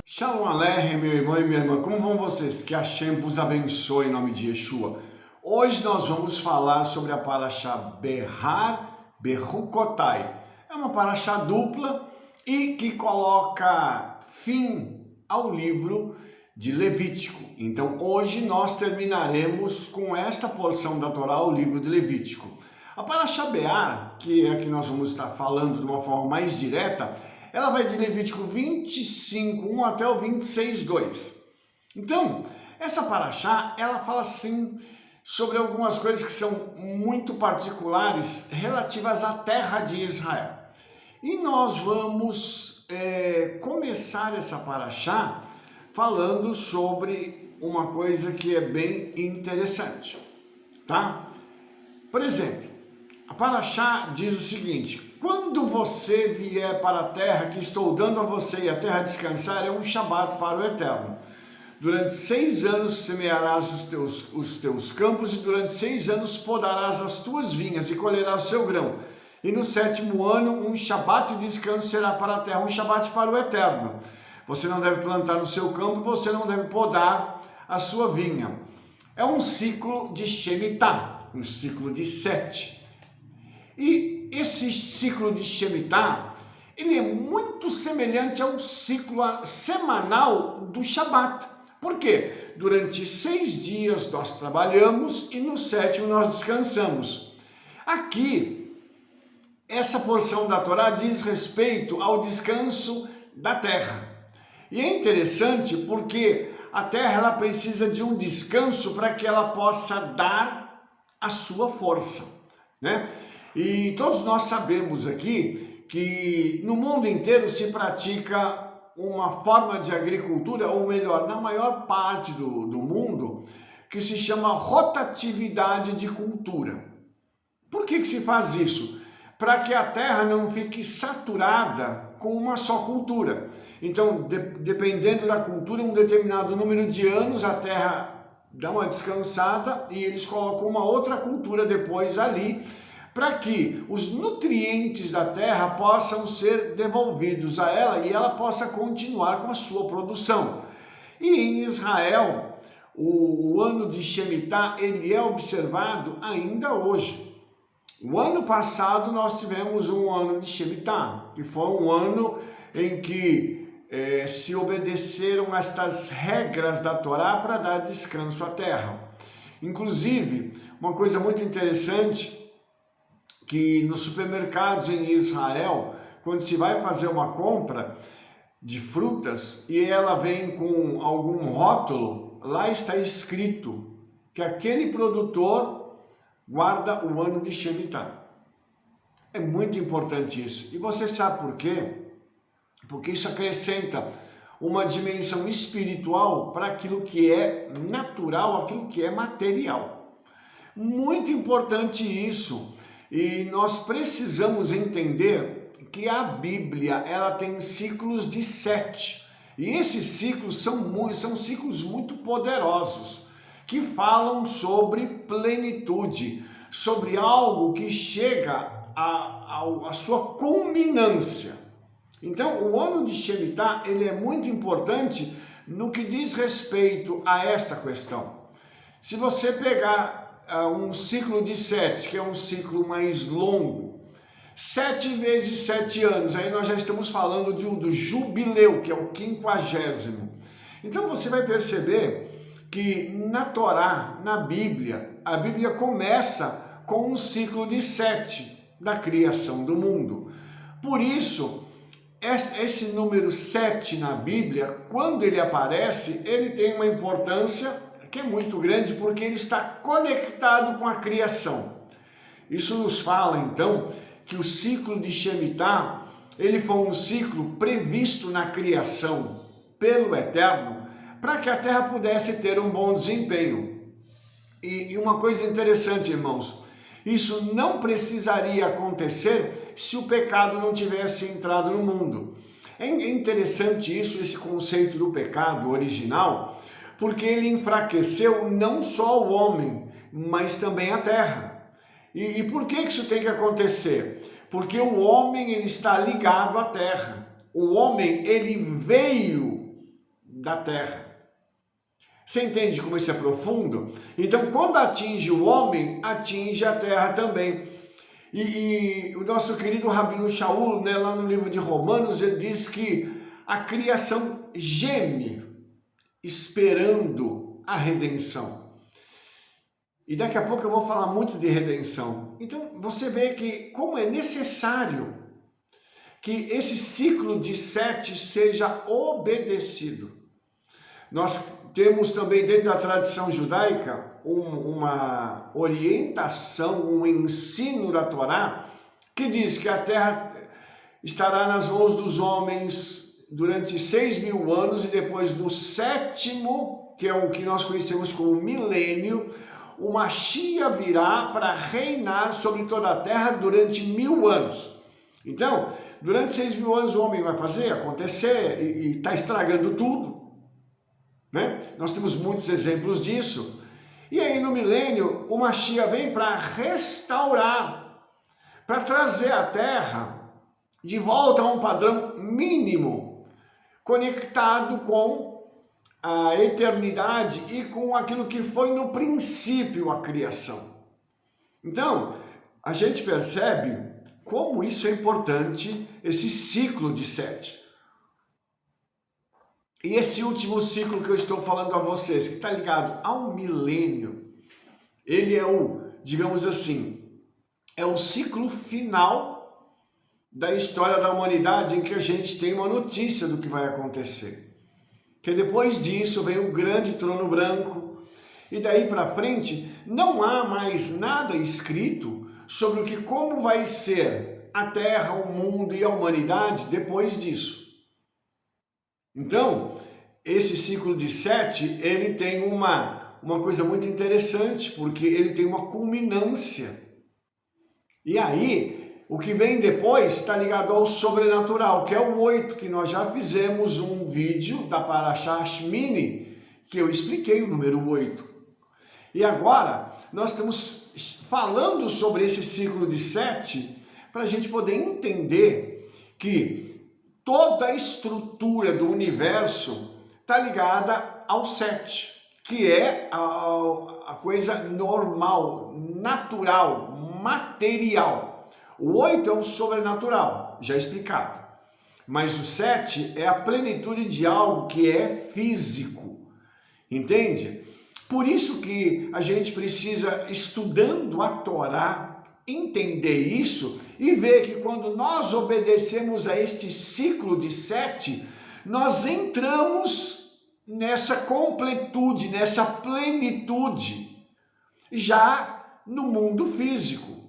Shalom Aleichem, meu irmão e minha irmã, como vão vocês? Que Hashem vos abençoe em nome de Yeshua. Hoje nós vamos falar sobre a Parashá Behar Bechukotai. É uma Parashá dupla e que coloca fim ao livro de Levítico. Então hoje nós terminaremos com esta porção da Torá, o livro de Levítico. A Parashá Behar, que é a que nós vamos estar falando de uma forma mais direta, ela vai de Levítico 25, 1 até o 26, 2. Então, essa Parashá, ela fala assim sobre algumas coisas que são muito particulares relativas à terra de Israel. E nós vamos começar essa Parashá falando sobre uma coisa que é bem interessante, tá? Por exemplo, a Parashá diz o seguinte: quando você vier para a terra que estou dando a você e a terra descansar, é um Shabat para o Eterno. Durante 6 anos semearás os teus campos e durante 6 anos podarás as tuas vinhas e colherás o seu grão. E no 7º ano um Shabat de descanso será para a terra, um Shabat para o Eterno. Você não deve plantar no seu campo, você não deve podar a sua vinha. É um ciclo de Shemitah, um ciclo de 7. E esse ciclo de Shemitah, ele é muito semelhante ao ciclo semanal do Shabat. Por quê? Durante 6 dias nós trabalhamos e no 7º nós descansamos. Aqui, essa porção da Torá diz respeito ao descanso da terra. E é interessante porque a terra ela precisa de um descanso para que ela possa dar a sua força, né? E todos nós sabemos aqui que no mundo inteiro se pratica uma forma de agricultura, ou melhor, na maior parte do mundo, que se chama rotatividade de cultura. Por que se faz isso? Para que a terra não fique saturada com uma só cultura. Então, dependendo da cultura, um determinado número de anos, a terra dá uma descansada e eles colocam uma outra cultura depois ali, para que os nutrientes da terra possam ser devolvidos a ela e ela possa continuar com a sua produção. E em Israel, o ano de Shemitah, ele é observado ainda hoje. O ano passado nós tivemos um ano de Shemitah, que foi um ano em que se obedeceram estas regras da Torá para dar descanso à terra. Inclusive, uma coisa muito interessante, que nos supermercados em Israel, quando se vai fazer uma compra de frutas e ela vem com algum rótulo, lá está escrito que aquele produtor guarda o ano de Shemitah. É muito importante isso. E você sabe por quê? Porque isso acrescenta uma dimensão espiritual para aquilo que é natural, aquilo que é material. Muito importante isso. E nós precisamos entender que a Bíblia ela tem ciclos de 7. E esses ciclos são ciclos muito poderosos, que falam sobre plenitude, sobre algo que chega à sua culminância. Então, o ano de Shemitah, ele é muito importante no que diz respeito a esta questão. Se você pegar um ciclo de 7, que é um ciclo mais longo, 7 vezes 7 anos, aí nós já estamos falando do jubileu, que é o 50º. Então você vai perceber que na Torá, na Bíblia, a Bíblia começa com um ciclo de 7 da criação do mundo. Por isso, esse número 7 na Bíblia, quando ele aparece, ele tem uma importância que é muito grande, porque ele está conectado com a criação. Isso nos fala, então, que o ciclo de Shemitah, ele foi um ciclo previsto na criação pelo Eterno, para que a terra pudesse ter um bom desempenho. E uma coisa interessante, irmãos, isso não precisaria acontecer se o pecado não tivesse entrado no mundo. É interessante isso, esse conceito do pecado original, porque ele enfraqueceu não só o homem, mas também a terra. E por que isso tem que acontecer? Porque o homem ele está ligado à terra. o homem, ele veio da terra. Você entende como isso é profundo? Então, quando atinge o homem, atinge a terra também. E o nosso querido Rabino Shaul, né, lá no livro de Romanos, ele diz que a criação geme, esperando a redenção. E daqui a pouco eu vou falar muito de redenção. Então, você vê que como é necessário que esse ciclo de 7 seja obedecido. Nós temos também dentro da tradição judaica uma orientação, um ensino da Torá que diz que a terra estará nas mãos dos homens durante 6.000 anos e depois no 7º, que é o que nós conhecemos como milênio, o Mashiach virá para reinar sobre toda a terra durante 1.000 anos. Então, durante 6.000 anos o homem vai fazer, acontecer e está estragando tudo. Né? Nós temos muitos exemplos disso. E aí no milênio o Mashiach vem para restaurar, para trazer a terra de volta a um padrão mínimo, conectado com a eternidade e com aquilo que foi no princípio a criação. Então, a gente percebe como isso é importante, esse ciclo de 7. E esse último ciclo que eu estou falando a vocês, que está ligado ao milênio, ele é digamos assim, é o ciclo final da história da humanidade em que a gente tem uma notícia do que vai acontecer. Que depois disso vem o grande trono branco, e daí para frente não há mais nada escrito sobre como vai ser a Terra, o mundo e a humanidade depois disso. Então, esse ciclo de 7, ele tem uma coisa muito interessante, porque ele tem uma culminância. E aí, o que vem depois está ligado ao sobrenatural, que é o 8, que nós já fizemos um vídeo da Parashá Shmini, que eu expliquei o número 8. E agora, nós estamos falando sobre esse ciclo de 7, para a gente poder entender que toda a estrutura do universo está ligada ao 7, que é a coisa normal, natural, material. O 8 é o sobrenatural, já explicado. Mas o 7 é a plenitude de algo que é físico. Entende? Por isso que a gente precisa, estudando a Torá, entender isso e ver que quando nós obedecemos a este ciclo de 7, nós entramos nessa completude, nessa plenitude, já no mundo físico,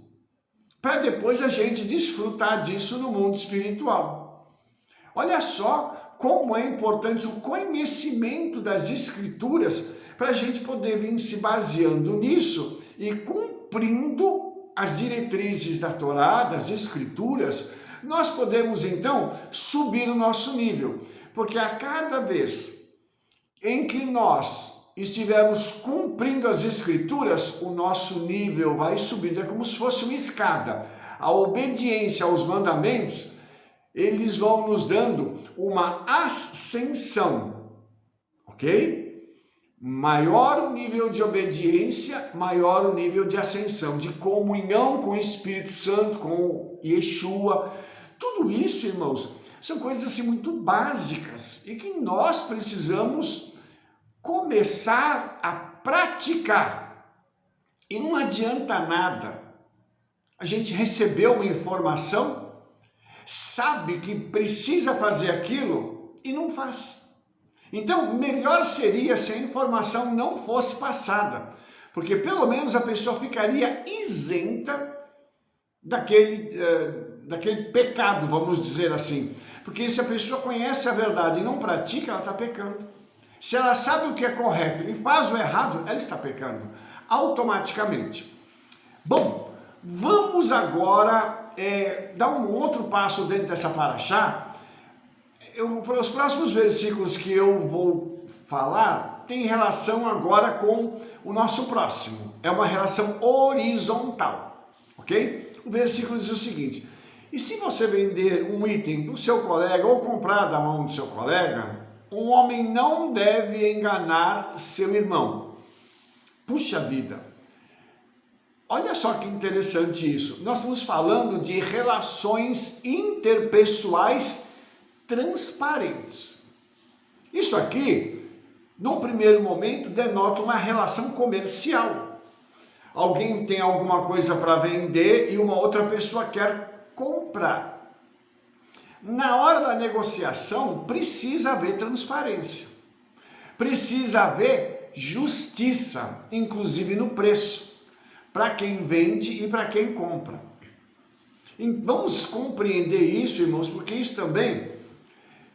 para depois a gente desfrutar disso no mundo espiritual. Olha só como é importante o conhecimento das Escrituras para a gente poder vir se baseando nisso e cumprindo as diretrizes da Torá, das Escrituras, nós podemos então subir o nosso nível, porque a cada vez em que nós estivermos cumprindo as Escrituras, o nosso nível vai subindo, é como se fosse uma escada. A obediência aos mandamentos, eles vão nos dando uma ascensão, ok? Maior o nível de obediência, maior o nível de ascensão, de comunhão com o Espírito Santo, com Yeshua. Tudo isso, irmãos, são coisas assim muito básicas e que nós precisamos começar a praticar. E não adianta nada. A gente recebeu uma informação, sabe que precisa fazer aquilo e não faz. Então, melhor seria se a informação não fosse passada, porque pelo menos a pessoa ficaria isenta daquele pecado, vamos dizer assim. Porque se a pessoa conhece a verdade e não pratica, ela está pecando. Se ela sabe o que é correto e faz o errado, ela está pecando, automaticamente. Bom, vamos agora dar um outro passo dentro dessa paraxá. Os próximos versículos que eu vou falar tem relação agora com o nosso próximo. É uma relação horizontal, ok? O versículo diz o seguinte: E se você vender um item para o seu colega ou comprar da mão do seu colega, um homem não deve enganar seu irmão. Puxa vida! Olha só que interessante isso. Nós estamos falando de relações interpessoais transparentes. Isso aqui, num primeiro momento, denota uma relação comercial. Alguém tem alguma coisa para vender e uma outra pessoa quer comprar. Na hora da negociação, precisa haver transparência. Precisa haver justiça, inclusive no preço, para quem vende e para quem compra. E vamos compreender isso, irmãos, porque isso também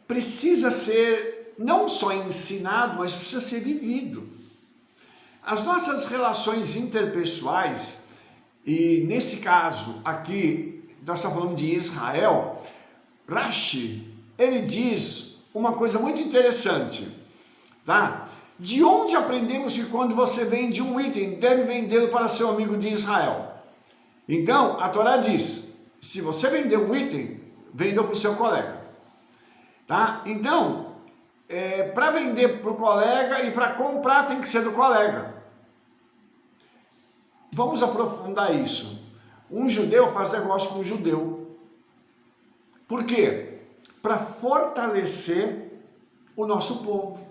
precisa ser não só ensinado, mas precisa ser vivido. As nossas relações interpessoais, e nesse caso aqui, nós estamos falando de Israel, Rashi, ele diz uma coisa muito interessante, tá? De onde aprendemos que quando você vende um item, deve vendê-lo para seu amigo de Israel? Então, a Torá diz, se você vender um item, venda para o seu colega, tá? Então, para vender para o colega e para comprar tem que ser do colega. Vamos aprofundar isso. Um judeu faz negócio com um judeu. Por quê? Para fortalecer o nosso povo.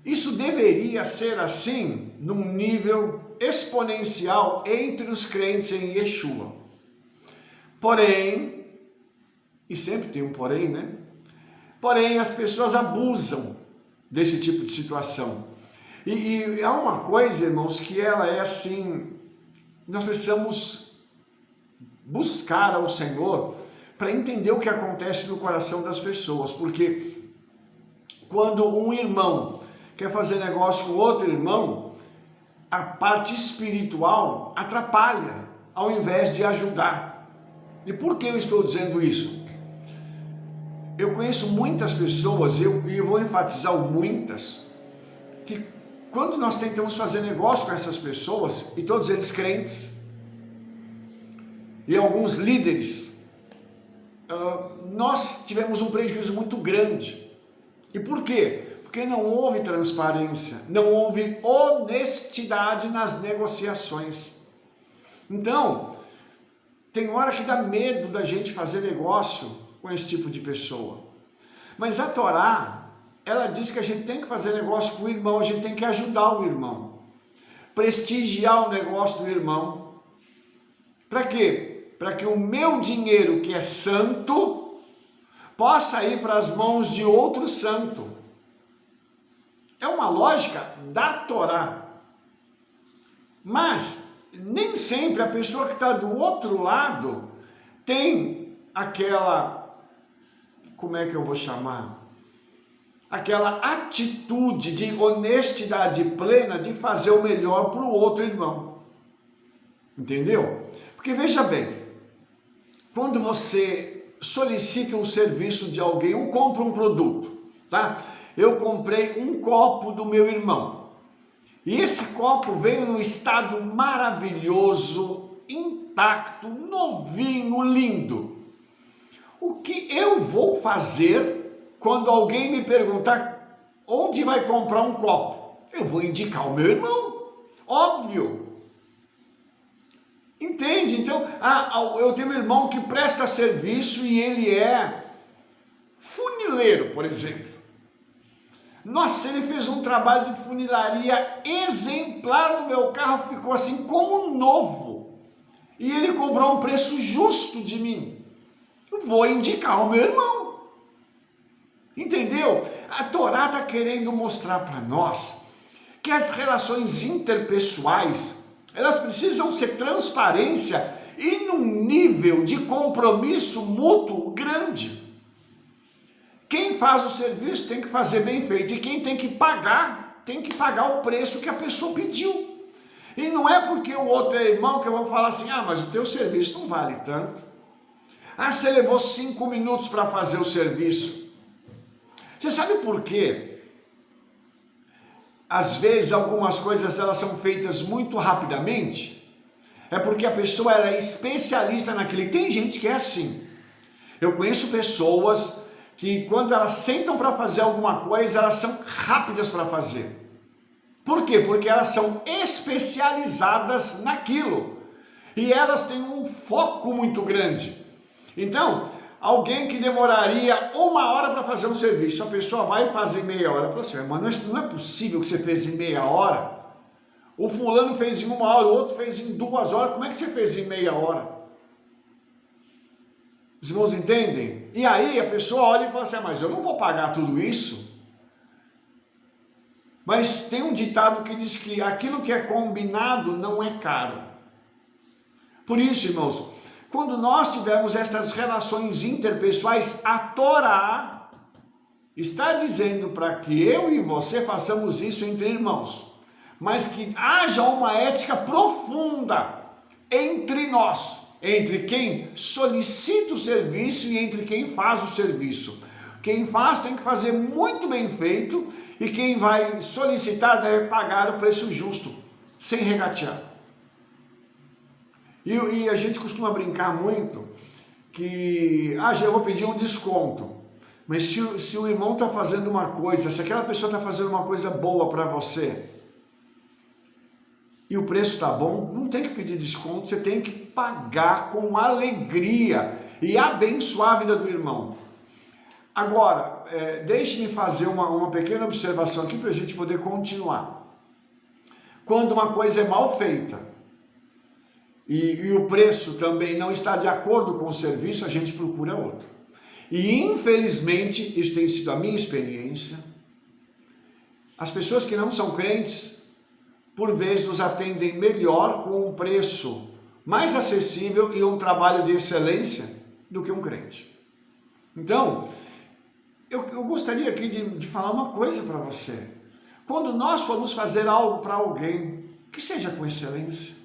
Isso deveria ser assim, num nível exponencial entre os crentes em Yeshua. Porém, e sempre tem um porém, né? Porém, as pessoas abusam desse tipo de situação. E há uma coisa, irmãos, que ela é assim, nós precisamos buscar ao Senhor para entender o que acontece no coração das pessoas, porque quando um irmão quer fazer negócio com outro irmão, a parte espiritual atrapalha, ao invés de ajudar. E por que eu estou dizendo isso? Eu conheço muitas pessoas, e eu vou enfatizar o muitas, que quando nós tentamos fazer negócio com essas pessoas, e todos eles crentes, e alguns líderes, nós tivemos um prejuízo muito grande. E por quê? Porque não houve transparência, não houve honestidade nas negociações. Então, tem hora que dá medo da gente fazer negócio com esse tipo de pessoa. Mas a Torá, ela diz que a gente tem que fazer negócio com o irmão, a gente tem que ajudar o irmão, prestigiar o negócio do irmão. Para quê? Para que o meu dinheiro, que é santo, possa ir para as mãos de outro santo. É uma lógica da Torá. Mas nem sempre a pessoa que está do outro lado tem aquela, como é que eu vou chamar? Aquela atitude de honestidade plena de fazer o melhor para o outro irmão. Entendeu? Porque veja bem, quando você solicita um serviço de alguém ou compra um produto, tá? Eu comprei um copo do meu irmão. E esse copo veio num estado maravilhoso, intacto, novinho, lindo. O que eu vou fazer quando alguém me perguntar onde vai comprar um copo? Eu vou indicar o meu irmão, óbvio. Entende? Então, eu tenho um irmão que presta serviço e ele é funileiro, por exemplo. Nossa, ele fez um trabalho de funilaria exemplar no meu carro, ficou assim como novo. E ele cobrou um preço justo de mim. Eu vou indicar o meu irmão. Entendeu? A Torá está querendo mostrar para nós que as relações interpessoais, elas precisam ser transparência e num nível de compromisso mútuo grande. Quem faz o serviço tem que fazer bem feito, e quem tem que pagar o preço que a pessoa pediu. E não é porque o outro é irmão que eu vou falar assim, mas o teu serviço não vale tanto. Você levou 5 minutos para fazer o serviço. Você sabe por quê? Às vezes algumas coisas elas são feitas muito rapidamente. É porque a pessoa ela é especialista naquilo. E tem gente que é assim. Eu conheço pessoas que quando elas sentam para fazer alguma coisa, elas são rápidas para fazer. Por quê? Porque elas são especializadas naquilo. E elas têm um foco muito grande. Então, alguém que demoraria 1 hora para fazer um serviço, a pessoa vai fazer meia hora. Fala assim, mas não é possível que você fez em meia hora? O fulano fez em 1 hora, o outro fez em 2 horas, como é que você fez em meia hora? Os irmãos entendem? E aí a pessoa olha e fala assim, mas eu não vou pagar tudo isso. Mas tem um ditado que diz que aquilo que é combinado não é caro. Por isso, irmãos, quando nós tivermos estas relações interpessoais, a Torá está dizendo para que eu e você façamos isso entre irmãos, mas que haja uma ética profunda entre nós, entre quem solicita o serviço e entre quem faz o serviço. Quem faz tem que fazer muito bem feito e quem vai solicitar deve pagar o preço justo, sem regatear. E a gente costuma brincar muito que, eu vou pedir um desconto, mas se o irmão está fazendo uma coisa, se aquela pessoa está fazendo uma coisa boa para você, e o preço está bom, não tem que pedir desconto, você tem que pagar com alegria e abençoar a vida do irmão. Agora, deixe-me fazer uma pequena observação aqui para a gente poder continuar. Quando uma coisa é mal feita e o preço também não está de acordo com o serviço, a gente procura outro. E infelizmente, isso tem sido a minha experiência, as pessoas que não são crentes, por vezes nos atendem melhor com um preço mais acessível e um trabalho de excelência do que um crente. Então, eu gostaria aqui de falar uma coisa para você. Quando nós formos fazer algo para alguém, que seja com excelência,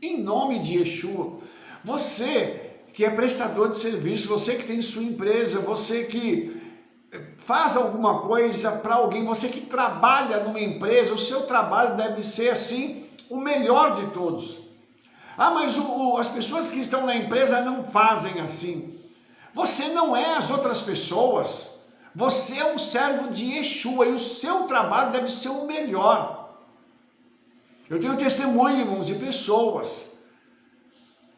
em nome de Yeshua, você que é prestador de serviço, você que tem sua empresa, você que faz alguma coisa para alguém, você que trabalha numa empresa, o seu trabalho deve ser assim, o melhor de todos. Mas as pessoas que estão na empresa não fazem assim. Você não é as outras pessoas, você é um servo de Yeshua e o seu trabalho deve ser o melhor. Eu tenho testemunho, irmãos, de pessoas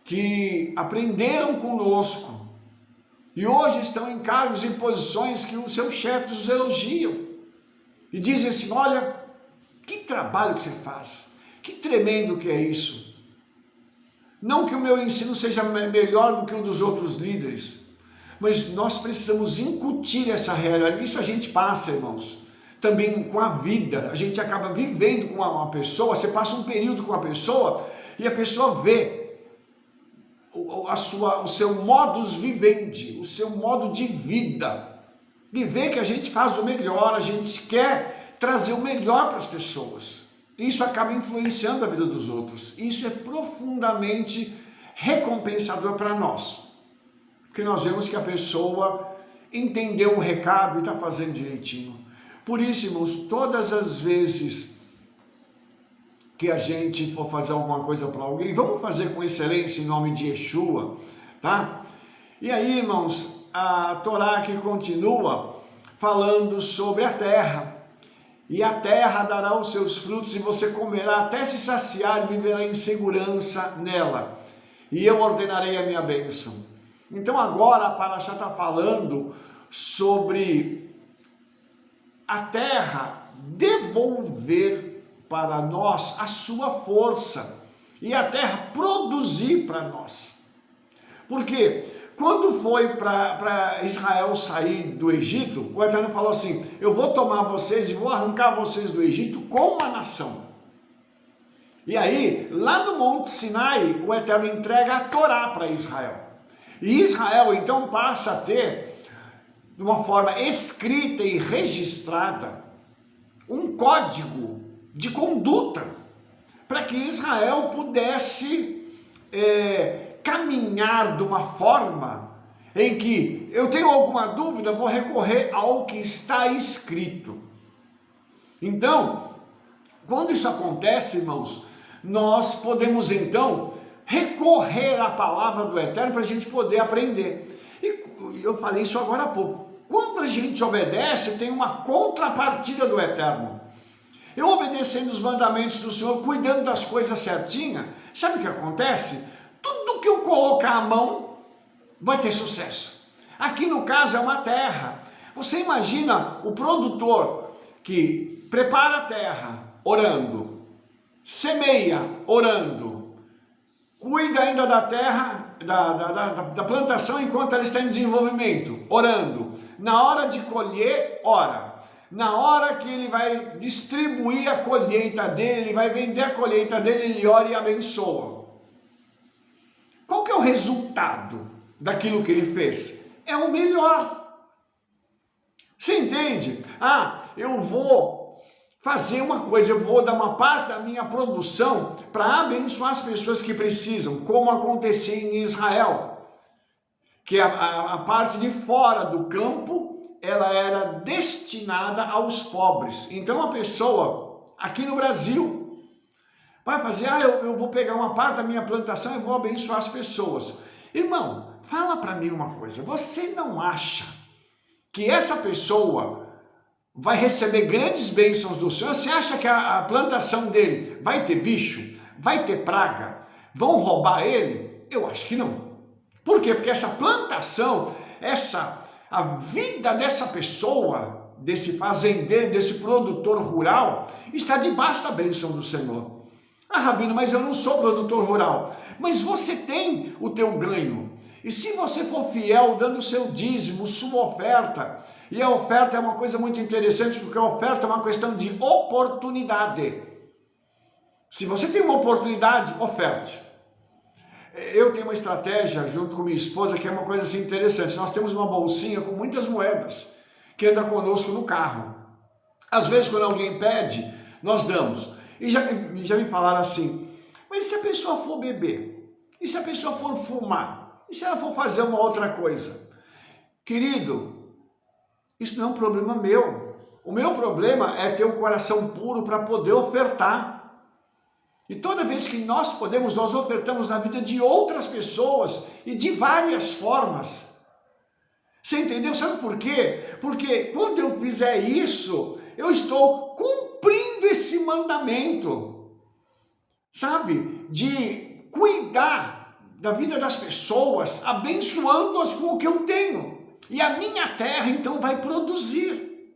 que aprenderam conosco e hoje estão em cargos e posições que os seus chefes os elogiam. E dizem assim, olha, que trabalho que você faz, que tremendo que é isso. Não que o meu ensino seja melhor do que o dos outros líderes, mas nós precisamos incutir essa realidade. Isso a gente passa, irmãos, também com a vida. A gente acaba vivendo com uma pessoa, você passa um período com uma pessoa e a pessoa vê o seu modus vivendi, o seu modo de vida, e vê que a gente faz o melhor, a gente quer trazer o melhor para as pessoas. Isso acaba influenciando a vida dos outros. Isso é profundamente recompensador para nós, porque nós vemos que a pessoa entendeu o recado e está fazendo direitinho. Por isso, irmãos, todas as vezes que a gente for fazer alguma coisa para alguém, vamos fazer com excelência em nome de Yeshua, tá? E aí, irmãos, a Torá aqui continua falando sobre a terra. E a terra dará os seus frutos e você comerá até se saciar e viverá em segurança nela. E eu ordenarei a minha bênção. Então agora a Parashá está falando sobre a terra devolver para nós a sua força e a terra produzir para nós. Porque quando foi para Israel sair do Egito, o Eterno falou assim, eu vou tomar vocês e vou arrancar vocês do Egito como uma nação. E aí, lá no Monte Sinai, o Eterno entrega a Torá para Israel. E Israel então passa a ter, de uma forma escrita e registrada, um código de conduta, para que Israel pudesse caminhar de uma forma em que eu tenho alguma dúvida, vou recorrer ao que está escrito. Então, quando isso acontece, irmãos, nós podemos então recorrer à palavra do Eterno para a gente poder aprender. E eu falei isso agora há pouco. Quando a gente obedece, tem uma contrapartida do Eterno. Eu obedecendo os mandamentos do Senhor, cuidando das coisas certinhas, sabe o que acontece? Tudo que eu colocar a mão vai ter sucesso. Aqui no caso é uma terra. Você imagina o produtor que prepara a terra orando, semeia orando, cuida ainda da terra, da plantação enquanto ela está em desenvolvimento, orando. Na hora de colher, ora. Na hora que ele vai distribuir a colheita dele, ele vai vender a colheita dele, ele ora e abençoa. Qual que é o resultado daquilo que ele fez? É o melhor. Você entende? Eu vou fazer uma coisa, eu vou dar uma parte da minha produção para abençoar as pessoas que precisam, como acontecia em Israel, que a parte de fora do campo, ela era destinada aos pobres. Então a pessoa, aqui no Brasil, vai fazer, eu vou pegar uma parte da minha plantação e vou abençoar as pessoas. Irmão, fala para mim uma coisa, você não acha que essa pessoa vai receber grandes bênçãos do Senhor? Você acha que a plantação dele vai ter bicho? Vai ter praga? Vão roubar ele? Eu acho que não. Por quê? Porque essa plantação, a vida dessa pessoa, desse fazendeiro, desse produtor rural, está debaixo da bênção do Senhor. Rabino, mas eu não sou produtor rural. Mas você tem o teu ganho. E se você for fiel, dando o seu dízimo, sua oferta, e a oferta é uma coisa muito interessante, porque a oferta é uma questão de oportunidade. Se você tem uma oportunidade, oferte. Eu tenho uma estratégia junto com minha esposa que é uma coisa assim interessante. Nós temos uma bolsinha com muitas moedas que anda conosco no carro. Às vezes, quando alguém pede, nós damos. E já me falaram assim, mas e se a pessoa for beber? E se a pessoa for fumar? E se ela for fazer uma outra coisa? Querido, isso não é um problema meu. O meu problema é ter um coração puro para poder ofertar. E toda vez que nós podemos, nós ofertamos na vida de outras pessoas e de várias formas. Você entendeu? Sabe por quê? Porque quando eu fizer isso, eu estou cumprindo esse mandamento, sabe? De cuidar da vida das pessoas, abençoando-as com o que eu tenho. E a minha terra, então, vai produzir.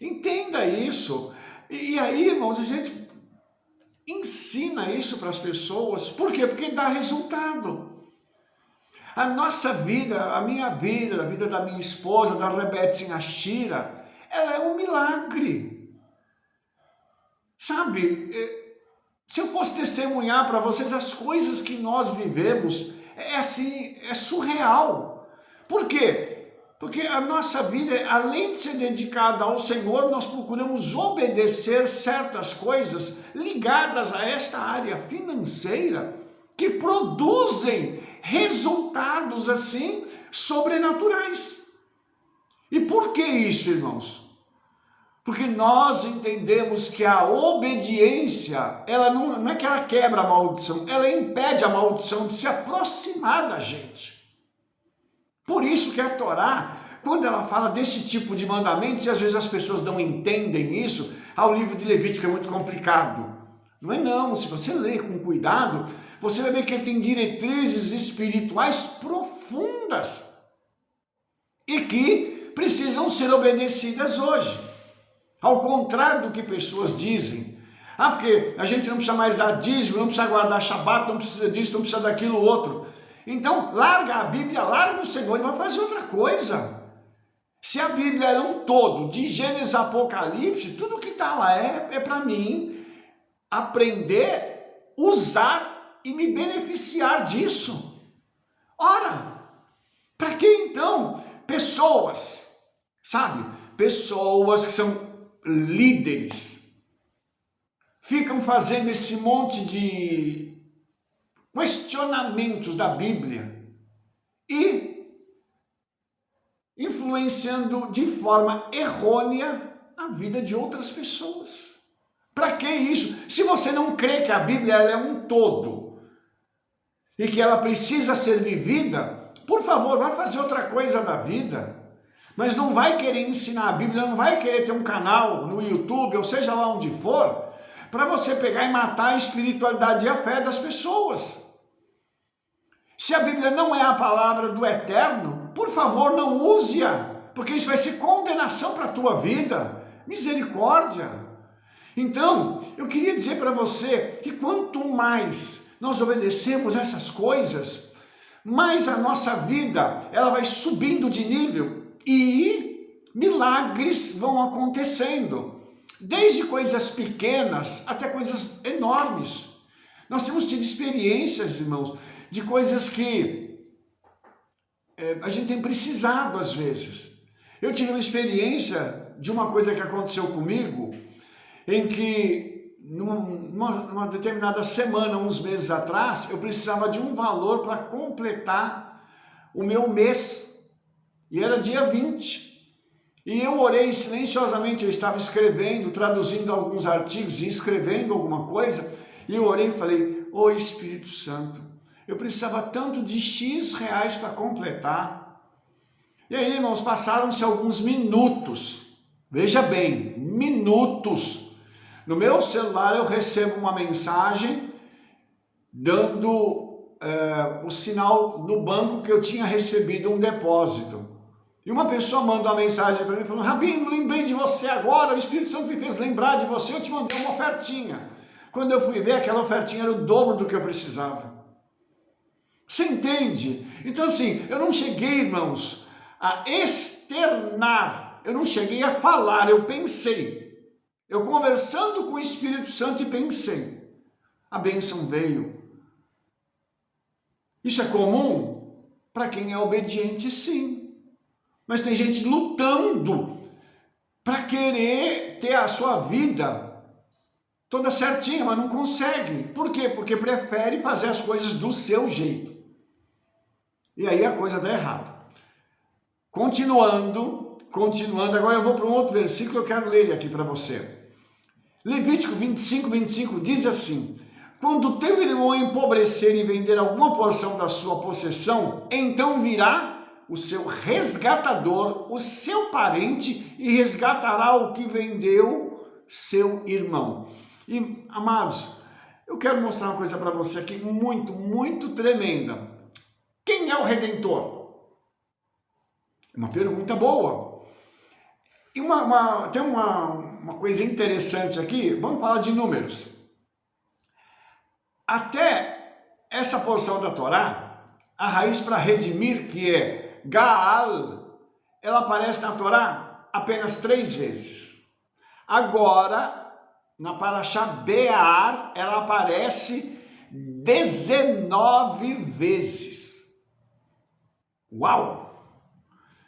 Entenda isso. E aí, irmãos, a gente ensina isso para as pessoas. Por quê? Porque dá resultado. A nossa vida, a minha vida, a vida da minha esposa, da Rebete Sinashira, ela é um milagre. Sabe, se eu fosse testemunhar para vocês as coisas que nós vivemos, é assim, é surreal. Por quê? Porque a nossa vida, além de ser dedicada ao Senhor, nós procuramos obedecer certas coisas ligadas a esta área financeira que produzem resultados assim sobrenaturais. E por que isso, irmãos? Porque nós entendemos que a obediência, ela não é que ela quebra a maldição, ela impede a maldição de se aproximar da gente. Por isso que a Torá, quando ela fala desse tipo de mandamentos, e às vezes as pessoas não entendem isso, o livro de Levítico é muito complicado. Não é não, se você ler com cuidado, você vai ver que ele tem diretrizes espirituais profundas e que precisam ser obedecidas hoje. Ao contrário do que pessoas dizem. Porque a gente não precisa mais dar dízimo, não precisa guardar Shabat, não precisa disso, não precisa daquilo outro. Então, larga a Bíblia, larga o Senhor e vai fazer outra coisa. Se a Bíblia é um todo, de Gênesis a Apocalipse, tudo que está lá é para mim aprender, usar e me beneficiar disso. Ora, para que então pessoas, sabe, pessoas que são líderes, ficam fazendo esse monte de questionamentos da Bíblia e influenciando de forma errônea a vida de outras pessoas? Para que isso? Se você não crê que a Bíblia ela é um todo, e que ela precisa ser vivida, por favor, vai fazer outra coisa da vida. Mas não vai querer ensinar a Bíblia, não vai querer ter um canal no YouTube, ou seja lá onde for, para você pegar e matar a espiritualidade e a fé das pessoas. Se a Bíblia não é a palavra do Eterno, por favor, não use-a, porque isso vai ser condenação para a tua vida. Misericórdia. Então, eu queria dizer para você que quanto mais nós obedecemos essas coisas, mais a nossa vida ela vai subindo de nível e milagres vão acontecendo, desde coisas pequenas até coisas enormes. Nós temos tido experiências, irmãos, de coisas que a gente tem precisado às vezes. Eu tive uma experiência de uma coisa que aconteceu comigo, em que numa determinada semana, uns meses atrás, eu precisava de um valor para completar o meu mês, e era dia 20. E eu orei silenciosamente, eu estava escrevendo, traduzindo alguns artigos e escrevendo alguma coisa, e eu orei e falei, ô Espírito Santo, eu precisava tanto de X reais para completar. E aí, irmãos, passaram-se alguns minutos, veja bem, minutos. No meu celular eu recebo uma mensagem dando o sinal no banco que eu tinha recebido um depósito. E uma pessoa manda uma mensagem para mim falando, Rabino, lembrei de você agora, o Espírito Santo me fez lembrar de você, eu te mandei uma ofertinha. Quando eu fui ver, aquela ofertinha era o dobro do que eu precisava. Você entende? Então assim, eu não cheguei, irmãos, a externar, eu não cheguei a falar, eu pensei. Eu conversando com o Espírito Santo e pensei, a bênção veio. Isso é comum? Para quem é obediente, sim. Mas tem gente lutando para querer ter a sua vida toda certinha, mas não consegue. Por quê? Porque prefere fazer as coisas do seu jeito. E aí a coisa dá errado. Continuando, agora eu vou para um outro versículo, eu quero ler ele aqui para você. Levítico 25 diz assim, quando teu irmão empobrecer e vender alguma porção da sua possessão, então virá o seu resgatador, o seu parente, e resgatará o que vendeu seu irmão. E, amados, eu quero mostrar uma coisa para você aqui muito, muito tremenda. Quem é o Redentor? Uma pergunta boa. E tem uma coisa interessante aqui, vamos falar de números. Até essa porção da Torá, a raiz para redimir, que é Gaal, ela aparece na Torá apenas 3 vezes. Agora, na Parashá Be'ar, ela aparece 19 vezes. Uau!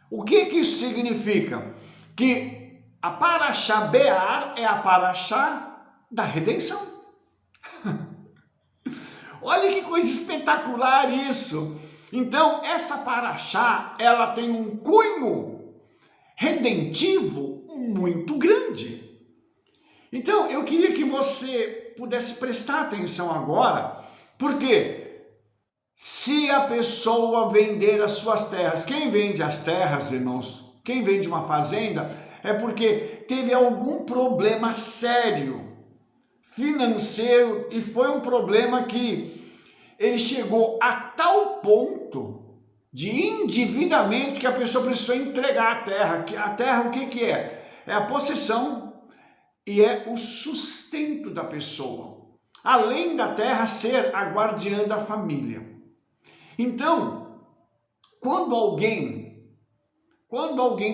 O que isso significa? Que a Parashá Be'ar é a Parashá da redenção. Olha que coisa espetacular isso! Então, essa Parashá, ela tem um cunho redentivo muito grande. Então, eu queria que você pudesse prestar atenção agora, porque se a pessoa vender as suas terras, quem vende as terras, irmãos, quem vende uma fazenda, é porque teve algum problema sério, financeiro, e foi um problema que ele chegou a tal ponto de endividamento que a pessoa precisou entregar a terra. A terra o que é? É a possessão e é o sustento da pessoa. Além da terra ser a guardiã da família. Então, quando alguém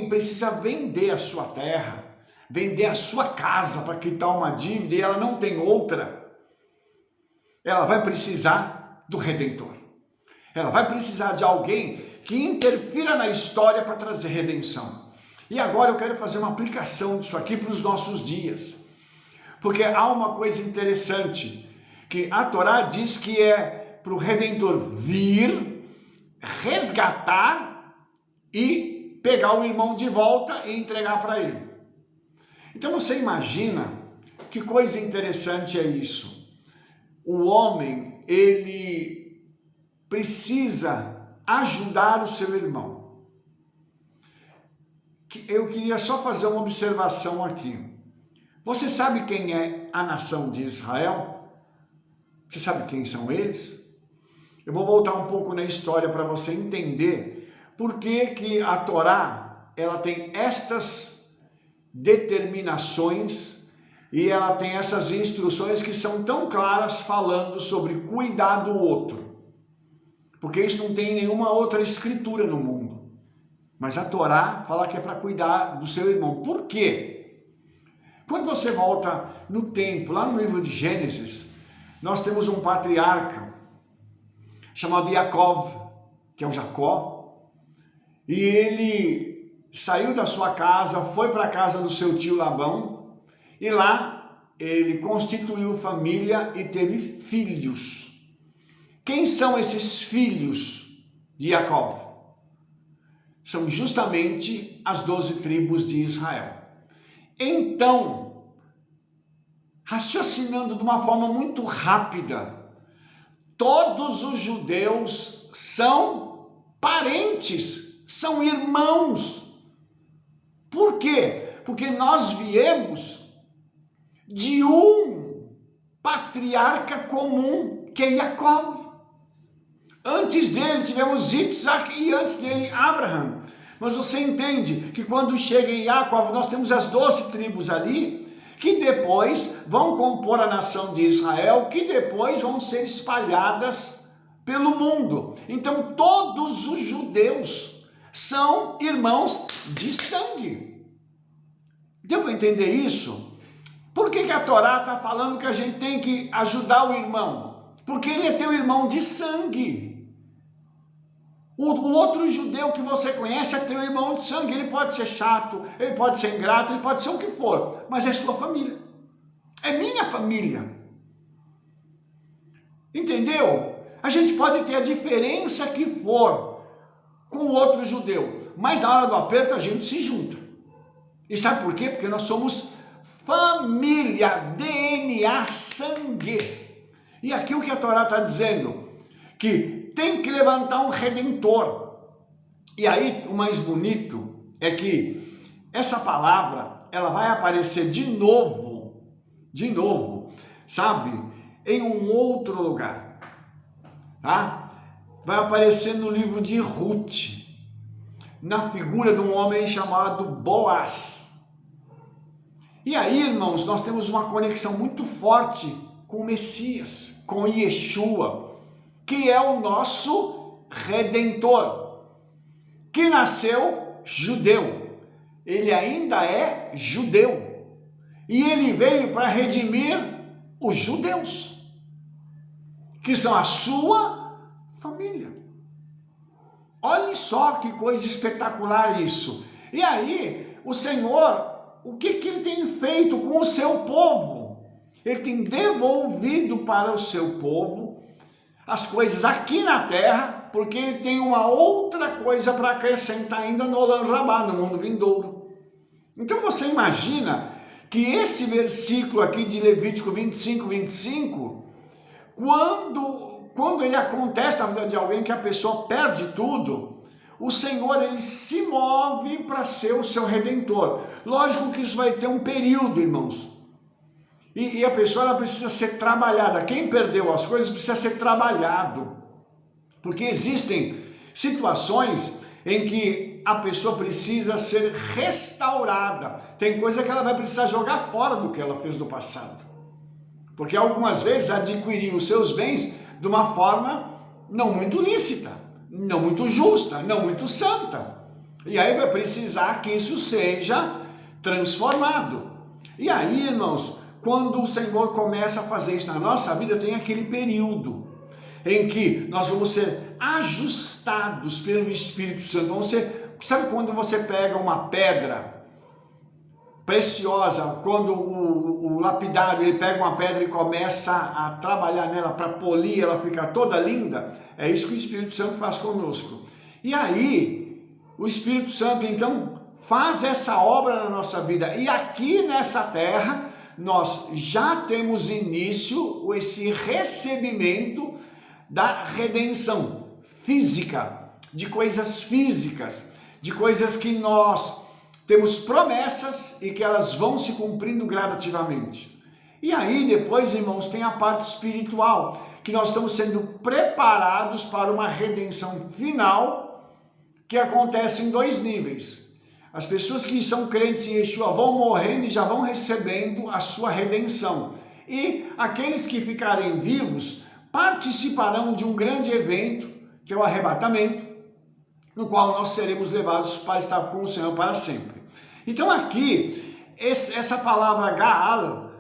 precisa vender a sua terra, vender a sua casa para quitar uma dívida e ela não tem outra, ela vai precisar do Redentor. Ela vai precisar de alguém que interfira na história para trazer redenção. E agora eu quero fazer uma aplicação disso aqui para os nossos dias. Porque há uma coisa interessante, que a Torá diz que é para o Redentor vir, resgatar e pegar o irmão de volta e entregar para ele. Então você imagina que coisa interessante é isso. O homem, ele precisa ajudar o seu irmão. Eu queria só fazer uma observação aqui. Você sabe quem é a nação de Israel? Você sabe quem são eles? Eu vou voltar um pouco na história para você entender por que a Torá ela tem estas determinações e ela tem essas instruções que são tão claras falando sobre cuidar do outro. Porque isso não tem nenhuma outra escritura no mundo. Mas a Torá fala que é para cuidar do seu irmão. Por quê? Quando você volta no tempo, lá no livro de Gênesis, nós temos um patriarca chamado Yaakov, que é o Jacó, e ele saiu da sua casa, foi para a casa do seu tio Labão, e lá ele constituiu família e teve filhos. Quem são esses filhos de Yaakov? São justamente as 12 tribos de Israel. Então, raciocinando de uma forma muito rápida, todos os judeus são parentes, são irmãos. Por quê? Porque nós viemos de um patriarca comum, que é Yaakov. Antes dele tivemos Isaac e antes dele Abraham. Mas você entende que quando chega em Yaakov, nós temos as 12 tribos ali, que depois vão compor a nação de Israel, que depois vão ser espalhadas pelo mundo. Então todos os judeus são irmãos de sangue. Deu para entender isso? Por que a Torá está falando que a gente tem que ajudar o irmão? Porque ele é teu irmão de sangue. O outro judeu que você conhece é teu irmão de sangue. Ele pode ser chato, ele pode ser ingrato, ele pode ser o que for, mas é sua família. É minha família. Entendeu? A gente pode ter a diferença que for com o outro judeu, mas na hora do aperto a gente se junta. E sabe por quê? Porque nós somos família, DNA, sangue. E aqui o que a Torá está dizendo? Que tem que levantar um redentor. E aí o mais bonito é que essa palavra ela vai aparecer de novo, sabe, em um outro lugar, tá? Vai aparecer no livro de Ruth, na figura de um homem chamado Boaz. E aí, irmãos, nós temos uma conexão muito forte com o Messias, com Yeshua, que é o nosso Redentor, que nasceu judeu. Ele ainda é judeu. E ele veio para redimir os judeus, que são a sua família. Olha só que coisa espetacular isso. E aí, o Senhor, o que ele tem feito com o seu povo? Ele tem devolvido para o seu povo as coisas aqui na terra, porque ele tem uma outra coisa para acrescentar ainda no Olam Rabá, no mundo vindouro. Então você imagina que esse versículo aqui de Levítico 25, quando ele acontece na vida de alguém que a pessoa perde tudo, o Senhor ele se move para ser o seu Redentor. Lógico que isso vai ter um período, irmãos. E a pessoa ela precisa ser trabalhada. Quem perdeu as coisas precisa ser trabalhado. Porque existem situações em que a pessoa precisa ser restaurada. Tem coisa que ela vai precisar jogar fora do que ela fez no passado. Porque algumas vezes adquiriu os seus bens de uma forma não muito lícita, não muito justa, não muito santa. E aí vai precisar que isso seja transformado. E aí, irmãos, quando o Senhor começa a fazer isso na nossa vida, tem aquele período em que nós vamos ser ajustados pelo Espírito Santo. Vamos ser, sabe quando você pega uma pedra preciosa, quando o lapidário ele pega uma pedra e começa a trabalhar nela para polir, ela fica toda linda? É isso que o Espírito Santo faz conosco. E aí, o Espírito Santo então faz essa obra na nossa vida. E aqui nessa terra, nós já temos início, esse recebimento da redenção. física, de coisas físicas, de coisas que nós temos promessas e que elas vão se cumprindo gradativamente. E aí depois, irmãos, tem a parte espiritual, que nós estamos sendo preparados para uma redenção final, que acontece em 2 níveis. As pessoas que são crentes em Yeshua vão morrendo e já vão recebendo a sua redenção. E aqueles que ficarem vivos participarão de um grande evento, que é o arrebatamento, no qual nós seremos levados para estar com o Senhor para sempre. Então aqui, essa palavra Gaal,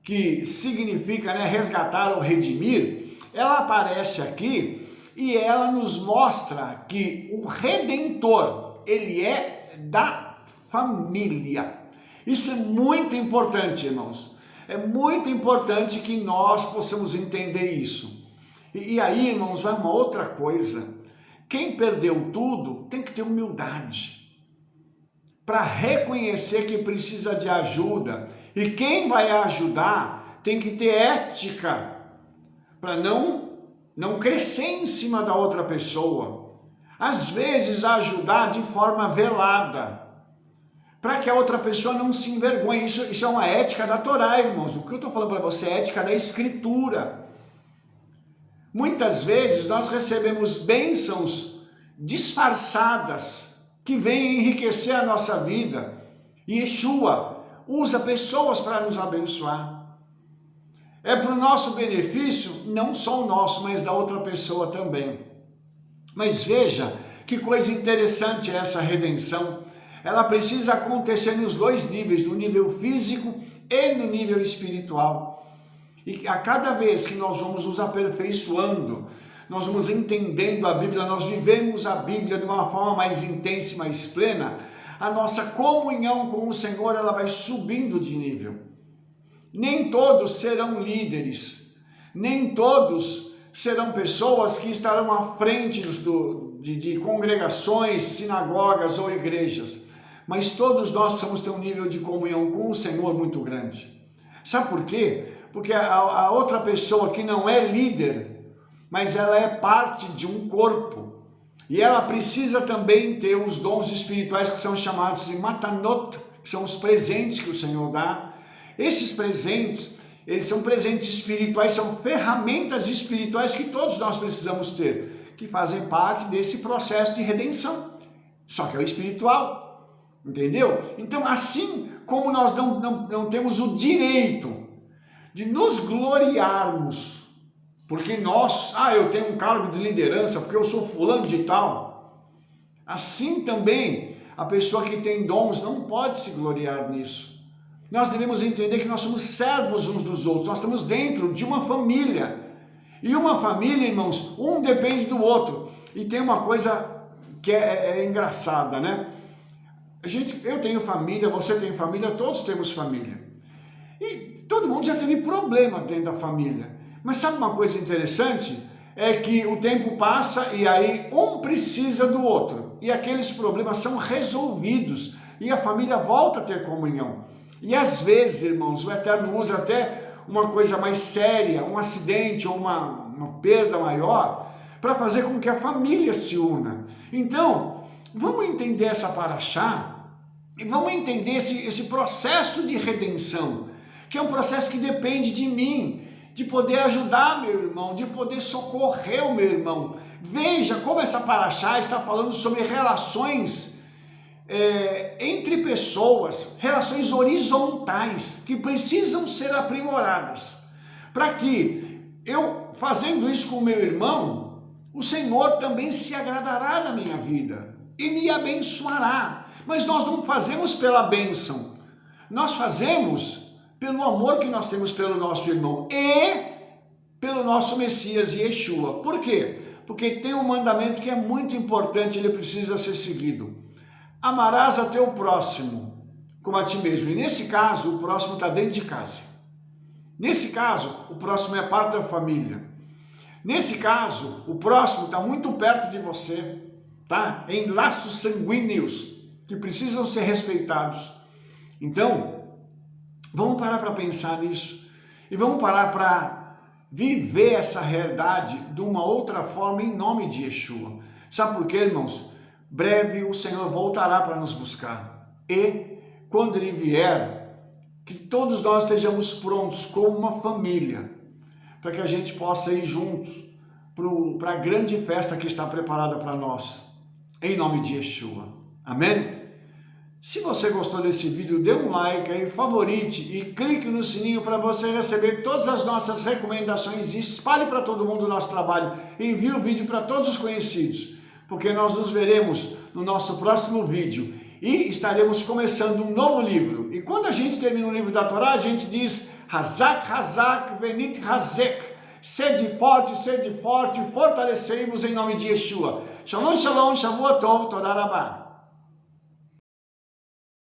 que significa, né, resgatar ou redimir, ela aparece aqui e ela nos mostra que o Redentor, ele é da família. Isso é muito importante, irmãos. É muito importante que nós possamos entender isso. E aí, irmãos, vai uma outra coisa. Quem perdeu tudo tem que ter humildade para reconhecer que precisa de ajuda. E quem vai ajudar tem que ter ética para não crescer em cima da outra pessoa. Às vezes ajudar de forma velada, para que a outra pessoa não se envergonhe. Isso é uma ética da Torá, irmãos. O que eu estou falando para você é ética da Escritura. Muitas vezes nós recebemos bênçãos disfarçadas que vêm enriquecer a nossa vida. E Yeshua usa pessoas para nos abençoar. É para o nosso benefício, não só o nosso, mas da outra pessoa também. Mas veja que coisa interessante é essa redenção. Ela precisa acontecer nos 2 níveis, no nível físico e no nível espiritual. E a cada vez que nós vamos nos aperfeiçoando, nós vamos entendendo a Bíblia, nós vivemos a Bíblia de uma forma mais intensa e mais plena, a nossa comunhão com o Senhor, ela vai subindo de nível. Nem todos serão líderes, nem todos serão pessoas que estarão à frente de congregações, sinagogas ou igrejas, mas todos nós precisamos ter um nível de comunhão com o Senhor muito grande. Sabe por quê? Porque a outra pessoa que não é líder, mas ela é parte de um corpo, e ela precisa também ter os dons espirituais que são chamados de matanot, que são os presentes que o Senhor dá. Esses presentes, eles são presentes espirituais, são ferramentas espirituais que todos nós precisamos ter, que fazem parte desse processo de redenção, só que é o espiritual. Entendeu? Então, assim como nós não temos o direito de nos gloriarmos, porque eu tenho um cargo de liderança, porque eu sou fulano de tal, assim também a pessoa que tem dons não pode se gloriar nisso. Nós devemos entender que nós somos servos uns dos outros, nós estamos dentro de uma família, e uma família, irmãos, um depende do outro. E tem uma coisa que é engraçada, né? Eu tenho família, você tem família, todos temos família. E todo mundo já teve problema dentro da família. Mas sabe uma coisa interessante? É que o tempo passa e aí um precisa do outro. E aqueles problemas são resolvidos. E a família volta a ter comunhão. E às vezes, irmãos, o Eterno usa até uma coisa mais séria, um acidente ou uma perda maior, para fazer com que a família se una. Então, vamos entender essa paraxá e vamos entender esse processo de redenção, que é um processo que depende de mim, de poder ajudar meu irmão, de poder socorrer o meu irmão. Veja como essa paraxá está falando sobre relações entre pessoas, relações horizontais, que precisam ser aprimoradas, para que eu, fazendo isso com o meu irmão, o Senhor também se agradará da minha vida e me abençoará. Mas nós não fazemos pela bênção, nós fazemos pelo amor que nós temos pelo nosso irmão e pelo nosso Messias Yeshua. Por quê? Porque tem um mandamento que é muito importante, ele precisa ser seguido. Amarás a teu próximo como a ti mesmo. E nesse caso, o próximo está dentro de casa. Nesse caso, o próximo é parte da família. Nesse caso, o próximo está muito perto de você, tá? Em laços sanguíneos que precisam ser respeitados. Então, vamos parar para pensar nisso. E vamos parar para viver essa realidade de uma outra forma em nome de Yeshua. Sabe por quê, irmãos? Breve o Senhor voltará para nos buscar. E quando Ele vier, que todos nós estejamos prontos como uma família, para que a gente possa ir juntos para a grande festa que está preparada para nós. Em nome de Yeshua. Amém? Se você gostou desse vídeo, dê um like aí, favorite e clique no sininho para você receber todas as nossas recomendações e espalhe para todo mundo o nosso trabalho. Envie o vídeo para todos os conhecidos, porque nós nos veremos no nosso próximo vídeo e estaremos começando um novo livro. E quando a gente termina o livro da Torá, a gente diz Hazak, Hazak, Venit Hazek. Sede forte, fortalecei-vos em nome de Yeshua. Shalom, shalom, Shavua Tov, Toda Rabá.